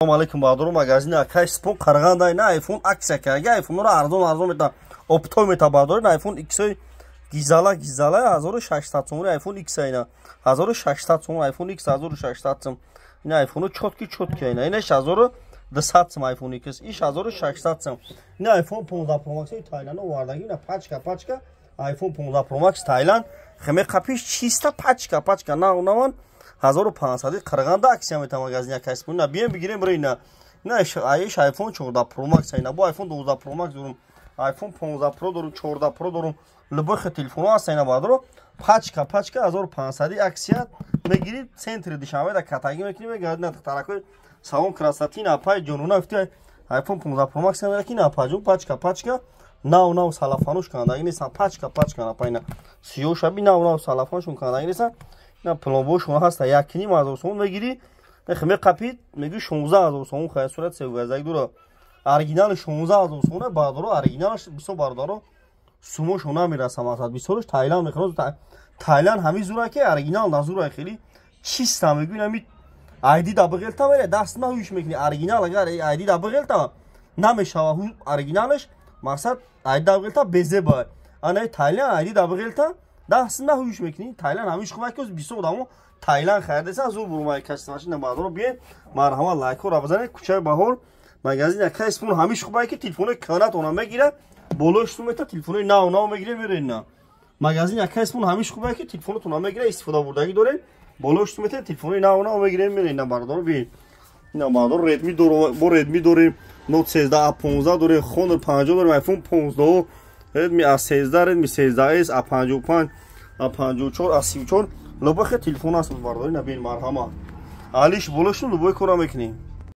Assalomu alaykum bardor magazin akay spon qaraganda ina iPhone aksiya kaga iPhone ro arzon meta optoy meta bardor ina iPhone X gizala 1600 so'm iPhone X ina 1600 so'm iPhone X 1600 so'm ina iPhone chotki ina 1200 so'm iPhone X ish 1600 so'm ina iPhone 15 Pro Max Thailand ovardagi ina pachka iPhone 15 Pro Max Thailand khame qapish chista pachka na 1500 qaraganda aksiya meta magazin akay spon na biyen bigirem rina na aysh iPhone 14 Pro Max ina bu iPhone 12 Pro Max durum iPhone 15 Pro durum 14 Pro durum любых телефонов астайна бадро пачка 1500 аксия мегири центри дишаведа катаги мекини гадна таракой салон красотина апай жонуна фти iPhone 15 Pro Max мера кина апажу пачка нау салафануш канда инеса пачка на пайна сиё шаби нау салафаншун канда инеса на пломбошун хаста якини мазосон мегири мехме қапит меги 16000 сом хай сурат севгазак дура оригинал 16000 сом бадро оригиналш бисо бардоро сумош она мирасам асад бисорш Тайланд мехроз Тайланд ҳами зура ки оригинал назура хели чиста мегӯ нами айди дабғелта мере даст на ҳуш мекни оригинал агар айди дабғелта намешава ҳу оригиналш мақсад айди дабғелта безеба ана Тайланд айди дабғелта даст на ҳуш мекни Тайланд ҳамиш хубай ки бисо дамо Тайланд хайрдеса зур бурмай кастмаш на бадро бе марҳама лайко ра базане кучай баҳор магазин акай спон ҳамиш хубай ки телефони канат она мегира болош мета телефони нав мегире мерена магазин акай спон ҳамиш хубай ки телефонотон мегира истифода бурдаги дорем болош мета телефони нав мегире мерена бардор би ина бардор Redmi дорем Note 13 A15 дорем Honor 50 дорем iPhone 15 Redmi A13 Redmi 13s A55 A54 A34 лобах телефон аст бардор ина бин марҳама алиш болош любой кора мекунем